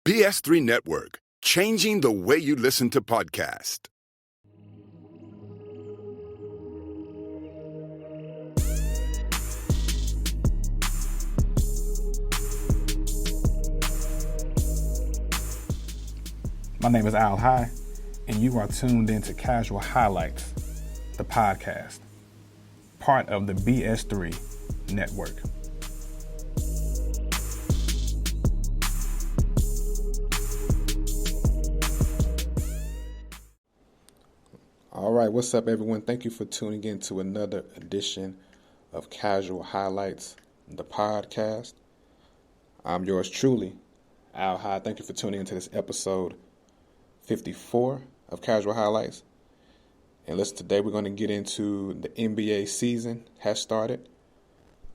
BS3 Network, changing the way you listen to podcasts. My name is Al High, and you are tuned into Casual Highlights, the podcast, part of the BS3 Network. All right, what's up, everyone? Thank you for tuning in to another edition of Casual Highlights, the podcast. I'm yours truly, Al High. Thank you for tuning into this episode 54 of Casual Highlights. And listen, today we're going to get into the NBA season has started.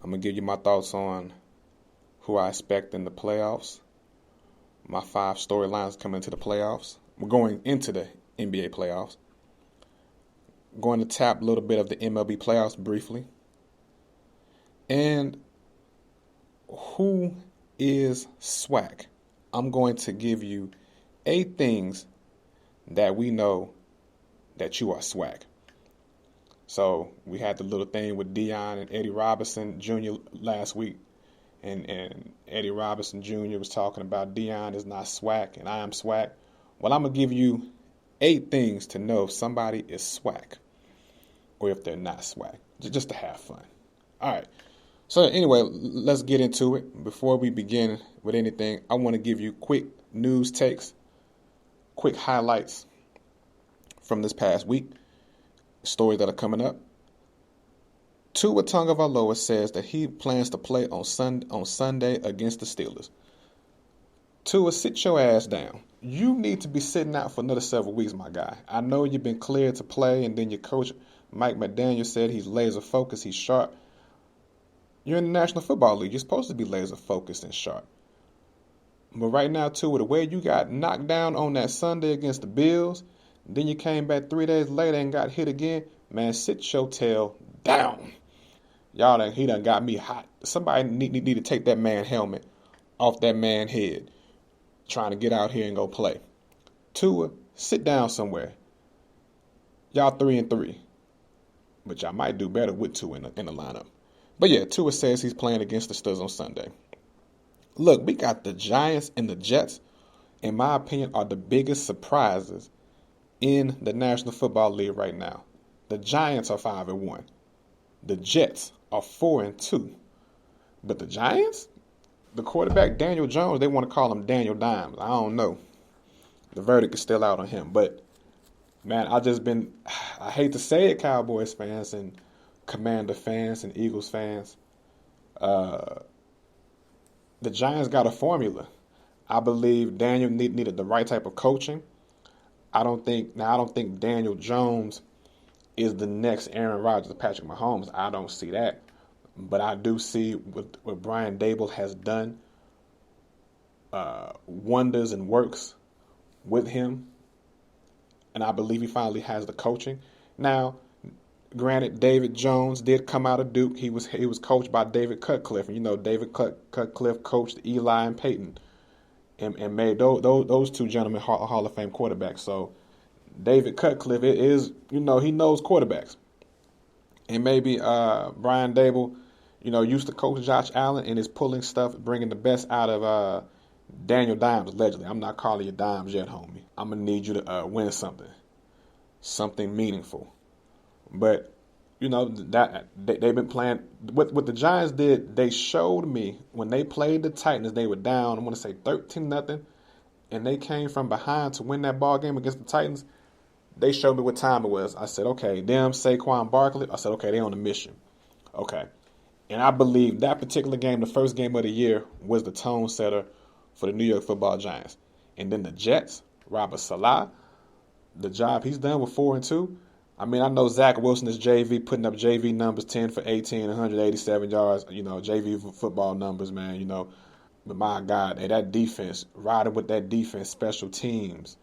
I'm going to give you my thoughts on who I expect in the playoffs, my 5 storylines coming into the playoffs. We're going into the NBA playoffs. Going to tap a little bit of the MLB playoffs briefly. And who is SWAC? I'm going to give you 8 things that we know that you are SWAC. So we had the little thing with Dion and Eddie Robinson Jr. last week. And Eddie Robinson Jr. was talking about Dion is not SWAC and I am SWAC. Well, I'm going to give you 8 things to know if somebody is SWAC or if they're not SWAC, just to have fun. All right. So anyway, let's get into it. Before we begin with anything, I want to give you quick news takes, quick highlights from this past week, stories that are coming up. Tua Tagovailoa says that he plans to play on Sunday against the Steelers. Tua, sit your ass down. You need to be sitting out for another several weeks, my guy. I know you've been cleared to play, and then your coach, Mike McDaniel, said he's laser focused, he's sharp. You're in the National Football League. You're supposed to be laser focused and sharp. But right now, Tua, the way you got knocked down on that Sunday against the Bills, then you came back 3 days later and got hit again, man, sit your tail down. He done got me hot. Somebody need to take that man helmet off that man's head, trying to get out here and go play. Tua, sit down somewhere. Y'all 3-3. But y'all might do better with Tua in the lineup. But yeah, Tua says he's playing against the Steelers on Sunday. Look, we got the Giants and the Jets, in my opinion, are the biggest surprises in the National Football League right now. The Giants are 5-1. The Jets are 4-2. But the Giants, the quarterback, Daniel Jones, they want to call him Daniel Dimes. I don't know. The verdict is still out on him. But, man, I hate to say it, Cowboys fans and Commander fans and Eagles fans. The Giants got a formula. I believe Daniel needed the right type of coaching. I don't think Daniel Jones is the next Aaron Rodgers or Patrick Mahomes. I don't see that. But I do see what Brian Dable has done wonders and works with him. And I believe he finally has the coaching. Now, granted, David Jones did come out of Duke. He was coached by David Cutcliffe. And you know, David Cutcliffe coached Eli and Peyton and made those two gentlemen Hall of Fame quarterbacks. So David Cutcliffe is, he knows quarterbacks. And maybe Brian Dable, used to coach Josh Allen and is pulling stuff, bringing the best out of Daniel Dimes, allegedly. I'm not calling you Dimes yet, homie. I'm going to need you to win something meaningful. But, that they've been playing. What the Giants did, they showed me when they played the Titans, they were down, I want to say 13-0, and they came from behind to win that ball game against the Titans. They showed me what time it was. I said, okay, them, Saquon Barkley. I said, okay, they on a mission. Okay. And I believe that particular game, the first game of the year, was the tone setter for the New York Football Giants. And then the Jets, Robert Salah, the job he's done with 4-2. I mean, I know Zach Wilson is JV, putting up JV numbers 10 for 18, 187 yards, JV football numbers, man, But my God, that defense, riding with that defense, special teams,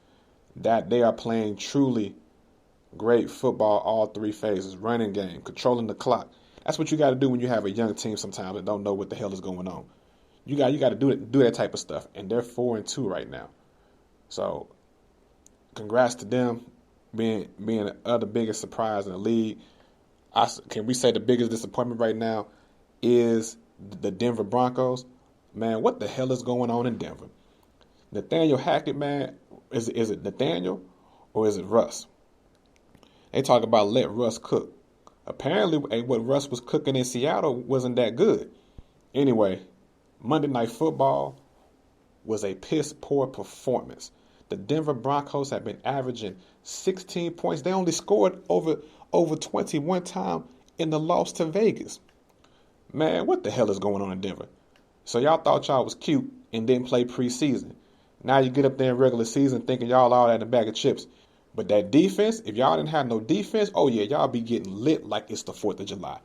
that they are playing truly great football all 3 phases, running game, controlling the clock. That's what you got to do when you have a young team sometimes that don't know what the hell is going on. You got to do that type of stuff, and they're 4-2 right now. So, congrats to them being the other biggest surprise in the league. Can we say the biggest disappointment right now is the Denver Broncos? Man, what the hell is going on in Denver? Nathaniel Hackett, man, is it Nathaniel or is it Russ? They talk about let Russ cook. Apparently, what Russ was cooking in Seattle wasn't that good. Anyway, Monday Night Football was a piss-poor performance. The Denver Broncos have been averaging 16 points. They only scored over 21 times in the loss to Vegas. Man, what the hell is going on in Denver? So y'all thought y'all was cute and didn't play preseason. Now you get up there in regular season thinking y'all all at a bag of chips. But that defense, if y'all didn't have no defense, oh yeah, y'all be getting lit like it's the 4th of July.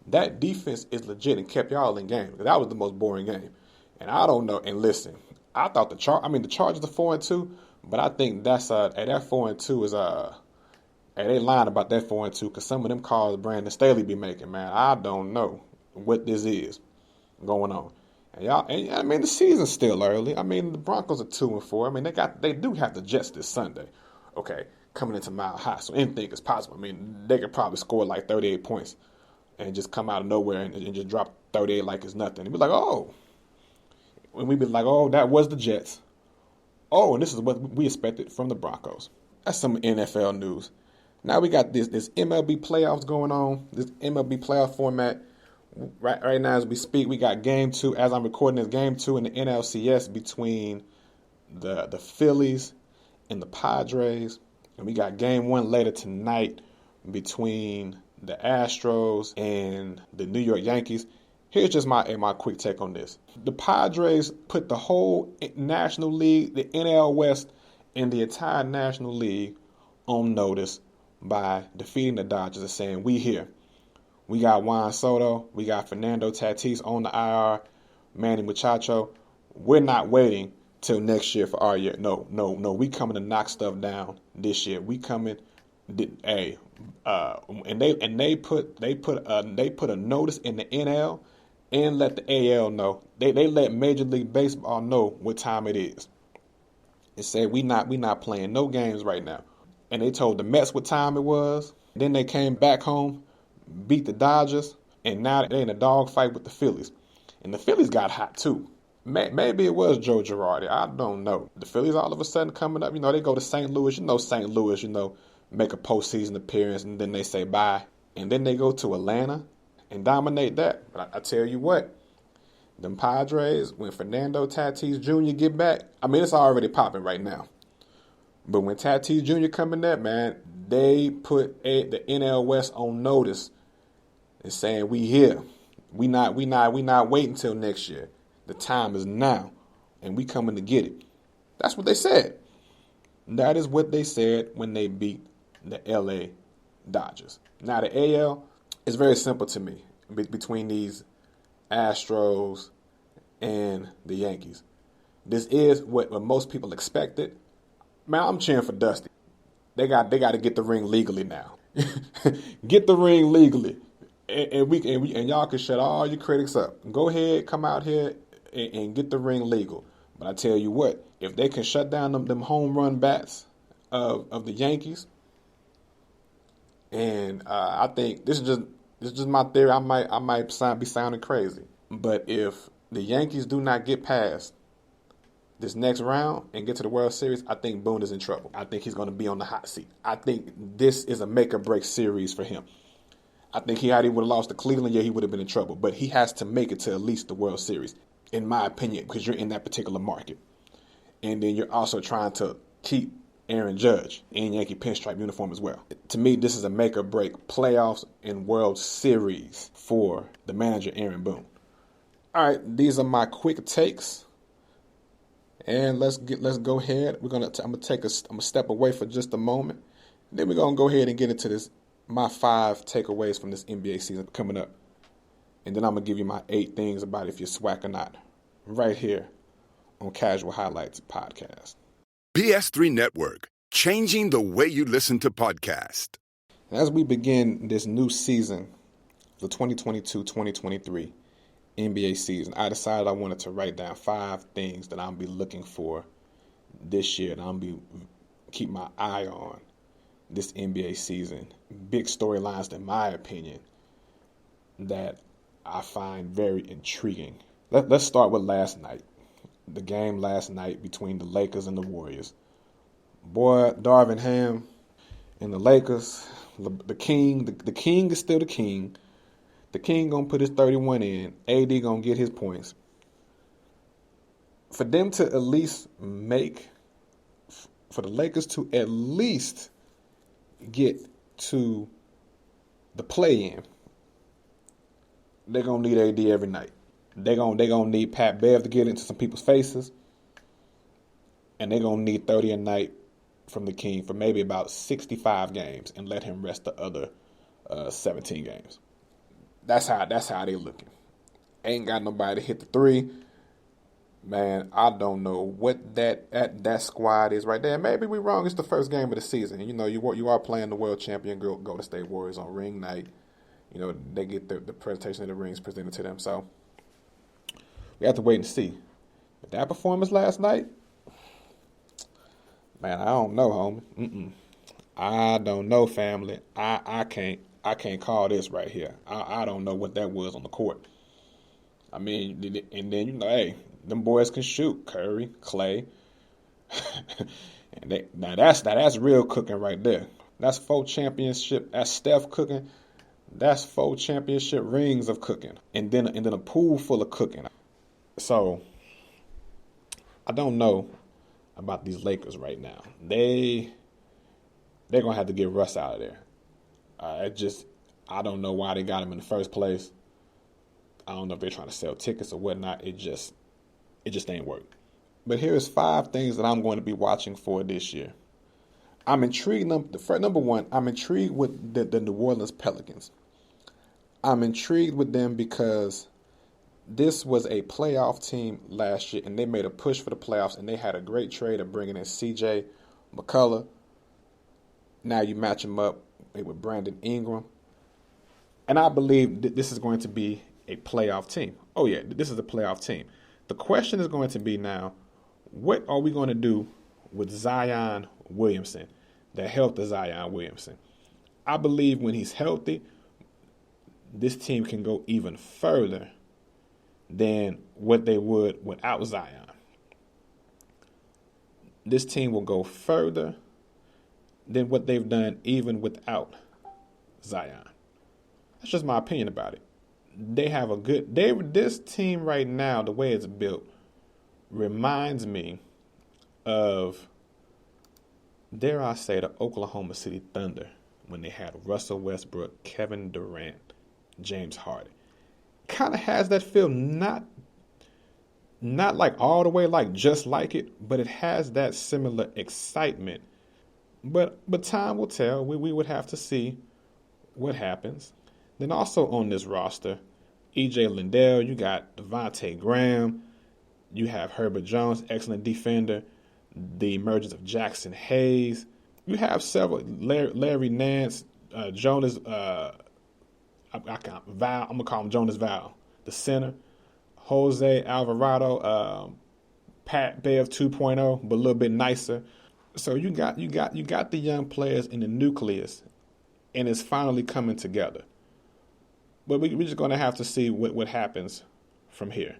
That defense is legit and kept y'all in game. That was the most boring game. And I don't know. And listen, I thought the Chargers are 4-2, but I think that's that 4-2 is they lying about that 4-2 because some of them calls Brandon Staley be making, man. I don't know what this is going on. And I mean the season's still early. I mean the Broncos are 2-4. I mean they do have the Jets this Sunday. Okay, coming into Mile High, so anything is possible. I mean they could probably score like 38 points and just come out of nowhere and just drop 38 like it's nothing. And be like, oh, and we'd be like, oh, that was the Jets. Oh, and this is what we expected from the Broncos. That's some NFL news. Now we got this MLB playoffs going on. This MLB playoff format. Right now as we speak, we got Game 2. As I'm recording this, Game 2 in the NLCS between the Phillies and the Padres. And we got Game 1 later tonight between the Astros and the New York Yankees. Here's just my quick take on this. The Padres put the whole National League, the NL West, and the entire National League on notice by defeating the Dodgers and saying, we here. We got Juan Soto. We got Fernando Tatis on the IR. Manny Machado. We're not waiting till next year for our year. No. We coming to knock stuff down this year. We coming. And they put a notice in the NL and let the AL know. They let Major League Baseball know what time it is. It said we not playing no games right now. And they told the Mets what time it was. Then they came back home, beat the Dodgers, and now they're in a dogfight with the Phillies. And the Phillies got hot too. Maybe it was Joe Girardi. I don't know. The Phillies all of a sudden coming up, they go to St. Louis. St. Louis, make a postseason appearance, and then they say bye. And then they go to Atlanta and dominate that. But I tell you what, them Padres, when Fernando Tatis Jr. get back, it's already popping right now. But when Tatis Jr. come in there, man, they put the NL West on notice and saying we here. We not waiting till next year. The time is now, and we coming to get it. That's what they said. That is what they said when they beat the LA Dodgers. Now the AL is very simple to me between these Astros and the Yankees. This is what most people expected. Man, I'm cheering for Dusty. They got to get the ring legally now. Get the ring legally, and y'all can shut all your critics up. Go ahead, come out here and get the ring legal. But I tell you what, if they can shut down them home run bats of the Yankees, and I think this is just my theory. I might be sounding crazy, but if the Yankees do not get past this next round and get to the World Series, I think Boone is in trouble. I think he's going to be on the hot seat. I think this is a make or break series for him. I think he would have lost to Cleveland, he would have been in trouble. But he has to make it to at least the World Series, in my opinion, because you're in that particular market. And then you're also trying to keep Aaron Judge in Yankee pinstripe uniform as well. To me, this is a make or break playoffs and World Series for the manager, Aaron Boone. All right, these are my quick takes. And let's go ahead. I'm gonna step away for just a moment. Then we're gonna go ahead and get into my 5 takeaways from this NBA season coming up. And then I'm gonna give you my 8 things about if you're SWAC or not. Right here on Casual Highlights Podcast. PS3 Network, changing the way you listen to podcasts. As we begin this new season, the 2022-2023 NBA season, I decided I wanted to write down 5 things that I'm be looking for this year, and I'm be keep my eye on this NBA season. Big storylines, in my opinion, that I find very intriguing. Let's start with last night. The game last night between the Lakers and the Warriors. Boy, Darvin Ham and the Lakers, the king is still the king. The king gonna put his 31 in. AD gonna get his points. For them to at least for the Lakers to at least get to the play-in, they're gonna need AD every night. They're gonna need Pat Bev to get into some people's faces, and they're gonna need 30 a night from the king for maybe about 65 games, and let him rest the other 17 games. That's how they looking. Ain't got nobody to hit the 3. Man, I don't know what that squad is right there. Maybe we're wrong. It's the first game of the season. You know, you are playing the world champion Golden State Warriors on ring night. You know, they get the presentation of the rings presented to them. So we have to wait and see. But that performance last night, man, I don't know, homie. I don't know, family. I can't call this right here. I don't know what that was on the court. I mean, and then, you know, hey, them boys can shoot. Curry, Clay. And now that's real cooking right there. That's 4 championship. That's Steph cooking. That's 4 championship rings of cooking. And then a pool full of cooking. So I don't know about these Lakers right now. They're gonna have to get Russ out of there. I don't know why they got him in the first place. I don't know if they're trying to sell tickets or whatnot. It just ain't work. But here's 5 things that I'm going to be watching for this year. I'm intrigued. Number one, I'm intrigued with the New Orleans Pelicans. I'm intrigued with them because this was a playoff team last year, and they made a push for the playoffs, and they had a great trade of bringing in C.J. McCullough. Now you match them up with Brandon Ingram. And I believe that this is going to be a playoff team. Oh, yeah, this is a playoff team. The question is going to be now, what are we going to do with Zion Williamson, the health of Zion Williamson? I believe when he's healthy, this team can go even further than what they would without Zion. This team will go further than what they've done even without Zion. That's just my opinion about it. They have this team right now, the way it's built, reminds me of, dare I say, the Oklahoma City Thunder when they had Russell Westbrook, Kevin Durant, James Harden. Kind of has that feel, not like all the way like just like it, but it has that similar excitement. But time will tell. We would have to see what happens. Then also on this roster, E.J. Lindell, you got Devontae Graham, you have Herbert Jones, excellent defender, the emergence of Jackson Hayes. You have several, Larry Nance, Jonas, I'm going to call him Jonas Val, the center, Jose Alvarado, Pat Bev 2.0, but a little bit nicer. So you got the young players in the nucleus, and it's finally coming together. But we're just going to have to see what happens from here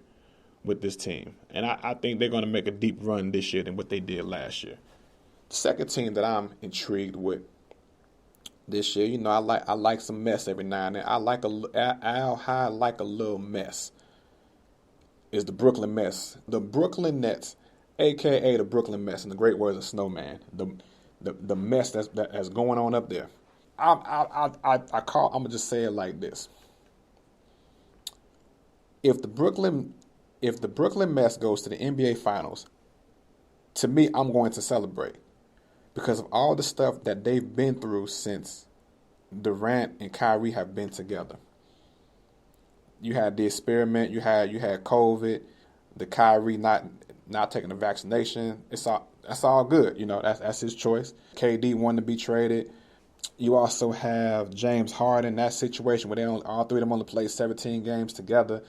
with this team. And I think they're going to make a deep run this year than what they did last year. The second team that I'm intrigued with this year, you know, I like some mess every now and then. I like a little mess. Is the Brooklyn Mess. The Brooklyn Nets, a.k.a. the Brooklyn Mess, in the great words of Snowman. The mess that's going on up there. I'm going to just say it like this. If the Brooklyn Mess goes to the NBA Finals, to me, I'm going to celebrate because of all the stuff that they've been through since Durant and Kyrie have been together. You had the experiment, you had COVID, the Kyrie not taking the vaccination. That's all good, you know. That's his choice. KD wanted to be traded. You also have James Harden, that situation where all 3 of them only played 17 games together.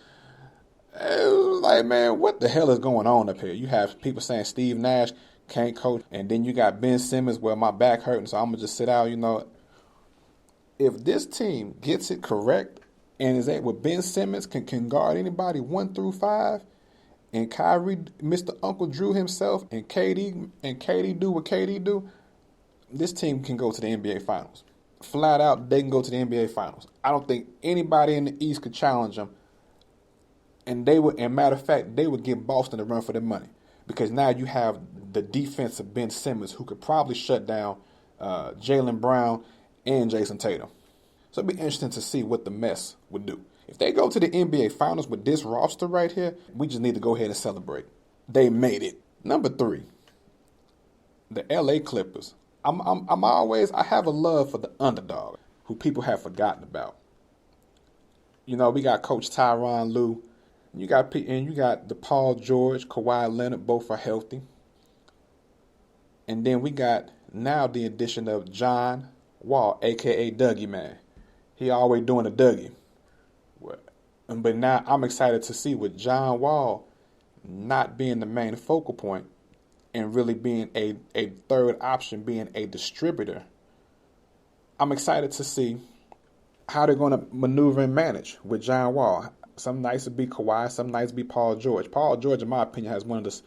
It was like, man, what the hell is going on up here? You have people saying Steve Nash can't coach, and then you got Ben Simmons, well, my back hurting, so I'm going to just sit out, If this team gets it correct and is able, Ben Simmons can guard anybody 1 through 5, and Kyrie, Mr. Uncle Drew himself, and KD do what KD do, this team can go to the NBA Finals. Flat out, they can go to the NBA Finals. I don't think anybody in the East could challenge them. And matter of fact, they would give Boston a run for their money. Because now you have the defense of Ben Simmons, who could probably shut down Jaylen Brown and Jason Tatum. So it'd be interesting to see what the mess would do. If they go to the NBA Finals with this roster right here, we just need to go ahead and celebrate. They made it. Number 3, the LA Clippers. I have a love for the underdog, who people have forgotten about. We got Coach Tyronn Lue. You got the Paul George, Kawhi Leonard, both are healthy. And then we got now the addition of John Wall, a.k.a. Dougie Man. He always doing a Dougie. But now I'm excited to see with John Wall not being the main focal point and really being a third option, being a distributor. I'm excited to see how they're going to maneuver and manage with John Wall. Some nights it'd be Kawhi, some nights it'd be Paul George. Paul George, in my opinion, has one of the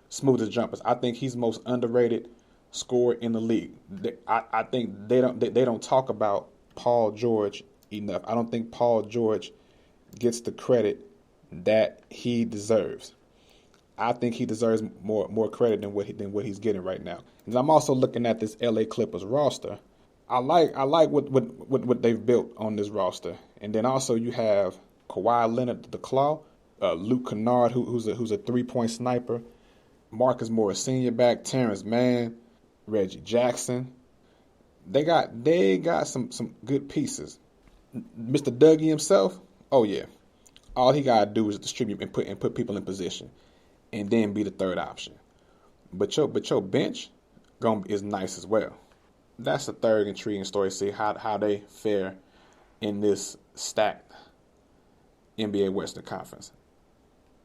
smoothest jumpers. I think he's the most underrated scorer in the league. I think they don't talk about Paul George enough. I don't think Paul George gets the credit that he deserves. I think he deserves more credit than what he's getting right now. And I'm also looking at this LA Clippers roster. I like what they've built on this roster. And then also you have Kawhi Leonard, the Claw, Luke Kennard, who's a 3-point sniper, Marcus Morris Sr. back, Terrence Mann, Reggie Jackson. They got some good pieces. Mr. Dougie himself, oh yeah, all he gotta do is distribute and put people in position, and then be the third option. But your bench is nice as well. That's the third intriguing story. See how they fare in this stacked NBA Western Conference.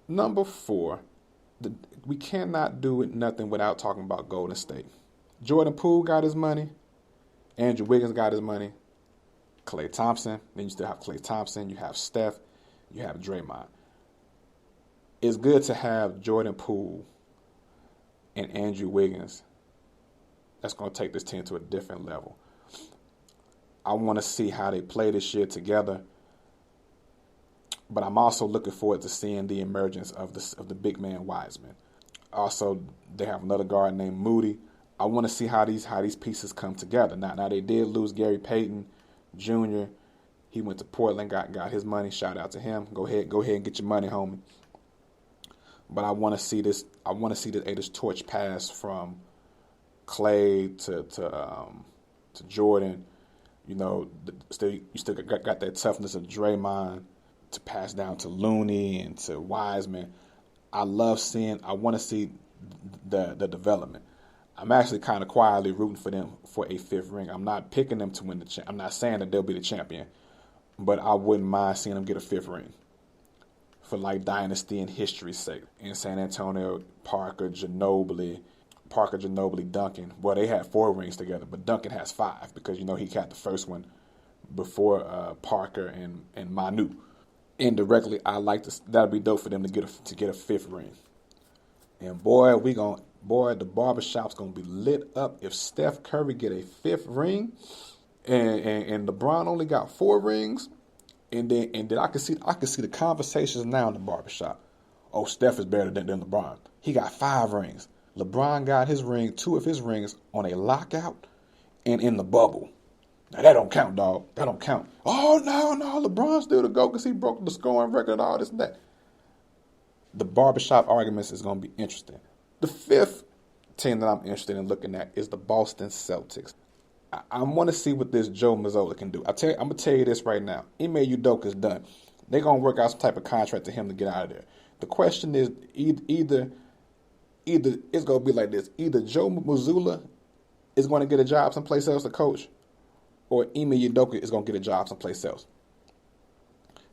Number 4, we cannot do nothing without talking about Golden State. Jordan Poole got his money. Andrew Wiggins got his money. Klay Thompson. Then you still have Klay Thompson. You have Steph. You have Draymond. It's good to have Jordan Poole and Andrew Wiggins. That's going to take this team to a different level. I want to see how they play this year together. But I'm also looking forward to seeing the emergence of the big man Wiseman. Also, they have another guard named Moody. I want to see how these pieces come together. Now they did lose Gary Payton Jr. He went to Portland, got his money. Shout out to him. Go ahead and get your money, homie. But I want to see this. I want to see this torch pass from Klay to Jordan. You still got that toughness of Draymond to pass down to Looney and to Wiseman. I want to see the development. I'm actually kind of quietly rooting for them for a 5th ring. I'm not picking them to win the I'm not saying that they'll be the champion, but I wouldn't mind seeing them get a 5th ring for like dynasty and history's sake. In San Antonio, Parker, Ginobili, Duncan. Well, they had 4 rings together, but Duncan has 5 because he got the first one before Parker and Manu. Indirectly, I like this. That'd be dope for them to get a 5th ring. And the barbershop's gonna be lit up if Steph Curry get a 5th ring, and LeBron only got 4 rings, and then I can see the conversations now in the barbershop. Oh, Steph is better than LeBron. He got 5 rings. LeBron got his ring, 2 of his rings on a lockout and in the bubble. Now, that don't count, dog. That don't count. Oh, no, LeBron's still the GOAT because he broke the scoring record and all this and that. The barbershop arguments is going to be interesting. The 5th team that I'm interested in looking at is the Boston Celtics. I want to see what this Joe Mazzola can do. I'm going to tell you this right now. Ime Udoka's done. They're going to work out some type of contract to him to get out of there. The question is either it's going to be like this. Either Joe Mazzola is going to get a job someplace else to coach, or Ime Udoka is going to get a job someplace else.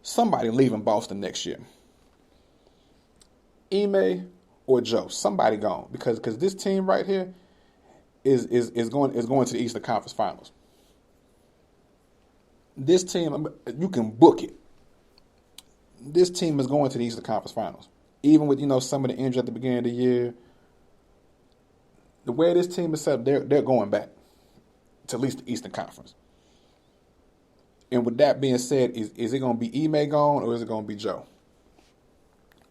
Somebody leaving Boston next year. Ime or Joe. Somebody gone because this team right here is going to the Eastern Conference Finals. This team, you can book it. This team is going to the Eastern Conference Finals. Even with, some of the injuries at the beginning of the year, the way this team is set up, they're going back to at least the Eastern Conference. And with that being said, is it going to be Ime gone or is it going to be Joe?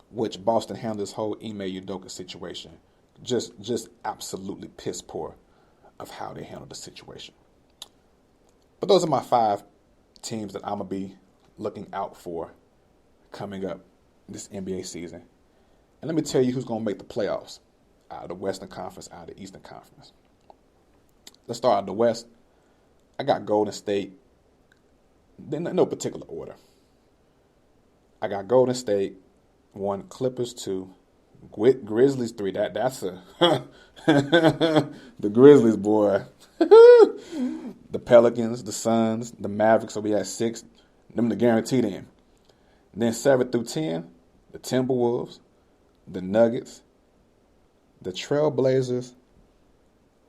Which Boston handled this whole Ime Udoka situation. Just absolutely piss poor of how they handled the situation. But those are my 5 teams that I'm going to be looking out for coming up this NBA season. And let me tell you who's going to make the playoffs out of the Western Conference, out of the Eastern Conference. Let's start out the West. I got Golden State. In no particular order. I got Golden State 1, Clippers 2, Grizzlies 3. That's a the Grizzlies, boy. The Pelicans, the Suns, the Mavericks. So we had 6. Them the guaranteed in. Then 7 through 10, the Timberwolves, the Nuggets, the Trailblazers,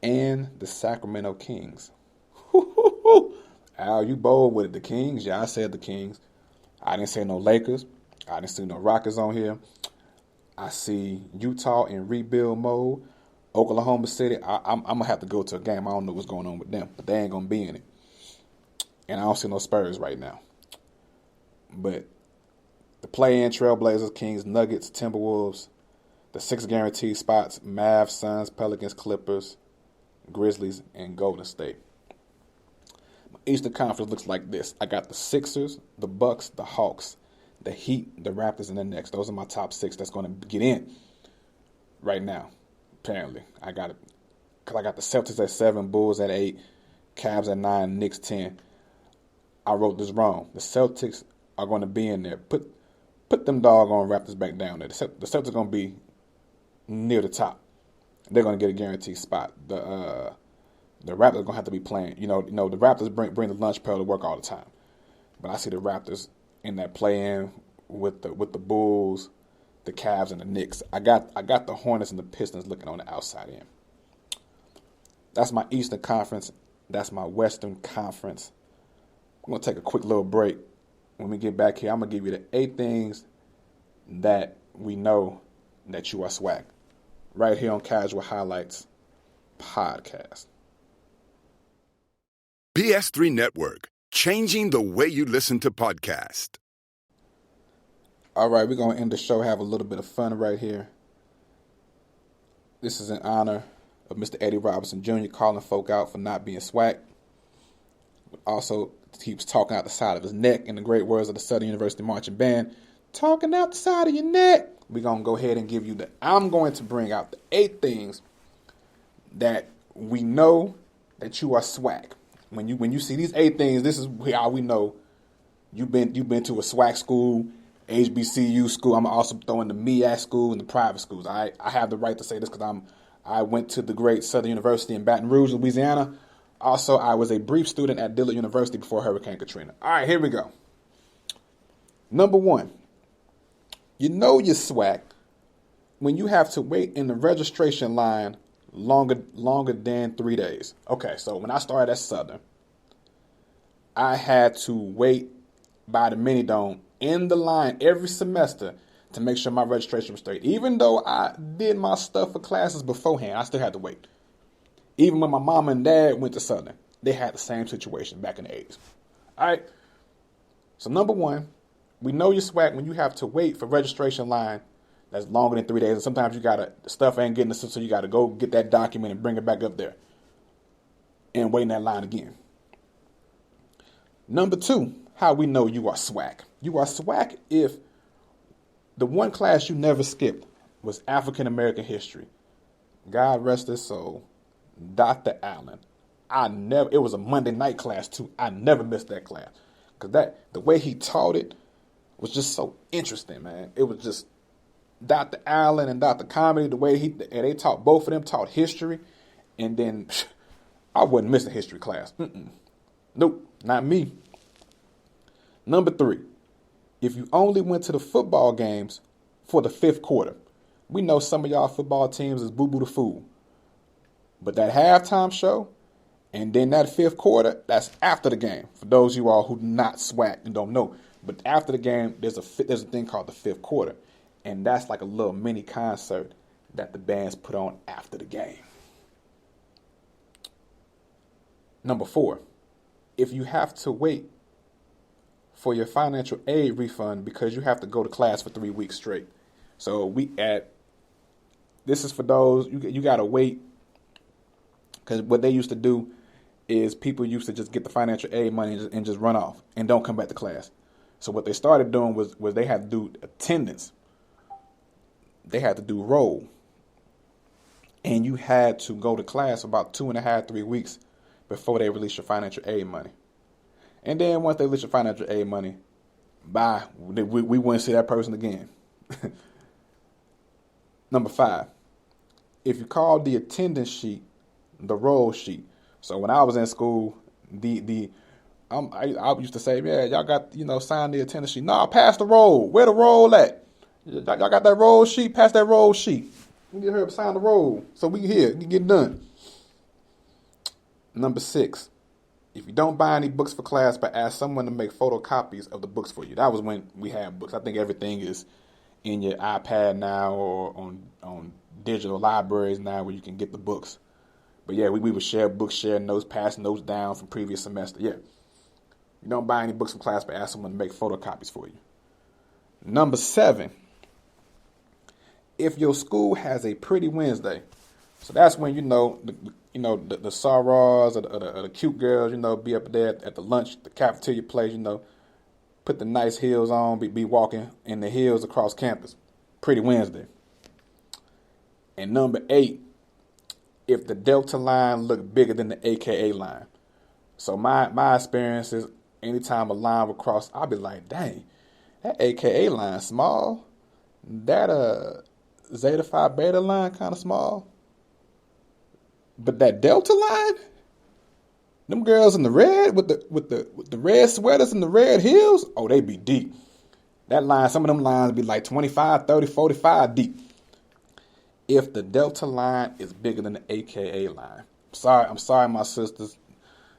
and the Sacramento Kings. Al, you bold with it. The Kings? Yeah, I said the Kings. I didn't say no Lakers. I didn't see no Rockets on here. I see Utah in rebuild mode. Oklahoma City, I'm going to have to go to a game. I don't know what's going on with them, but they ain't going to be in it. And I don't see no Spurs right now. But the play-in, Trailblazers, Kings, Nuggets, Timberwolves, the 6 guaranteed spots, Mavs, Suns, Pelicans, Clippers, Grizzlies, and Golden State. My Eastern Conference looks like this. I got the Sixers, the Bucks, the Hawks, the Heat, the Raptors, and the Knicks. Those are my top 6 that's going to get in right now, apparently. I got it because I got the Celtics at 7, Bulls at 8, Cavs at 9, Knicks 10. I wrote this wrong. The Celtics are going to be in there. Put them doggone Raptors back down there. The Celtics are going to be near the top. They're going to get a guaranteed spot. The Raptors are going to have to be playing. The Raptors bring the lunch pail to work all the time. But I see the Raptors in that play-in with the Bulls, the Cavs, and the Knicks. I got the Hornets and the Pistons looking on the outside end. That's my Eastern Conference. That's my Western Conference. I'm going to take a quick little break. When we get back here, I'm going to give you the 8 things that we know that you are SWAC. Right here on Casual Highlights Podcast. PS3 Network, changing the way you listen to podcasts. All right, we're going to end the show, have a little bit of fun right here. This is in honor of Mr. Eddie Robinson Jr. calling folk out for not being SWAC. Also, keeps talking out the side of his neck, in the great words of the Southern University Marching Band, talking out the side of your neck. We're going to go ahead and give you I'm going to bring out the 8 things that we know that you are SWAC. When you see these 8 things, this is how we know you've been to a SWAC school, HBCU school. I'm also throwing the MEAC school and the private schools. I have the right to say this because I went to the great Southern University in Baton Rouge, Louisiana. Also, I was a brief student at Dillard University before Hurricane Katrina. All right, here we go. Number 1, you know you're SWAC when you have to wait in the registration line longer than 3 days. Okay, so when I started at Southern, I had to wait by the mini dome in the line every semester to make sure my registration was straight. Even though I did my stuff for classes beforehand, I still had to wait. Even when my mom and dad went to Southern, they had the same situation back in the 80s. All right. So number 1, we know you're SWAC when you have to wait for registration line that's longer than 3 days. And sometimes the stuff ain't getting the system, so you got to go get that document and bring it back up there and wait in that line again. Number 2, how we know you are SWAC. You are SWAC if the one class you never skipped was African American history. God rest his soul. Dr. Allen. It was a Monday night class too. I never missed that class. Because the way he taught it was just so interesting, man. It was just Dr. Allen and Dr. Comedy, the way they taught, both of them taught history. And then I wouldn't miss a history class. Nope, not me. Number 3, if you only went to the football games for the 5th quarter, We know some of y'all football teams is boo-boo the fool. But that halftime show and then that fifth quarter, that's after the game. For those of you all who not SWAC and don't know. But after the game, there's a thing called the fifth quarter. And that's like a little mini concert that the bands put on after the game. Number 4, if you have to wait for your financial aid refund because you have to go to class for 3 weeks straight. So this is for those, you got to wait, because what they used to do is people used to just get the financial aid money and just run off and don't come back to class. So what they started doing was they had to do attendance. They had to do roll. And you had to go to class for about 2.5, 3 weeks before they release your financial aid money. And then once they release your financial aid money, bye. We wouldn't see that person again. Number 5, if you call the attendance sheet the roll sheet. So when I was in school, I used to say, yeah, y'all got, sign the attendance sheet. Nah, pass the roll. Where the roll at? Y'all got that roll sheet? Pass that roll sheet. We need her to sign the roll so we can get done. Number 6, if you don't buy any books for class, but ask someone to make photocopies of the books for you. That was when we had books. I think everything is in your iPad now or on digital libraries now where you can get the books. But yeah, we would share books, share notes, pass notes down from previous semester. Yeah. You don't buy any books for class, but ask someone to make photocopies for you. Number 7, if your school has a pretty Wednesday, so that's when the sorors or the cute girls, be up there at the lunch, the cafeteria place, put the nice heels on, be walking in the hills across campus. Pretty Wednesday. And number 8, if the Delta line look bigger than the AKA line. So my experience is anytime a line would cross, I'll be like, dang, that AKA line small. That Zeta Phi Beta line kind of small. But that Delta line, them girls in the red with the red sweaters and the red heels, oh, they be deep. That line, some of them lines be like 25, 30, 45 deep. If the Delta line is bigger than the AKA line. I'm sorry, my sisters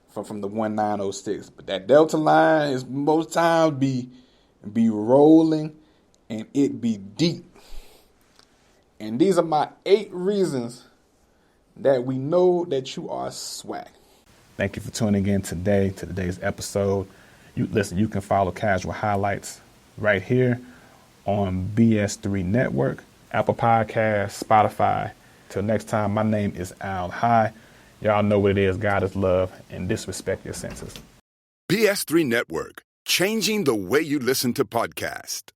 from the 1906, but that Delta line is most times be rolling and it be deep. And these are my 8 reasons that we know that you are SWAC. Thank you for tuning in today to today's episode. You can follow Casual Highlights right here on BS3 Network, Apple Podcasts, Spotify. Till next time, my name is Al High. Y'all know what it is. God is love, and disrespect your senses. BS3 Network, changing the way you listen to podcasts.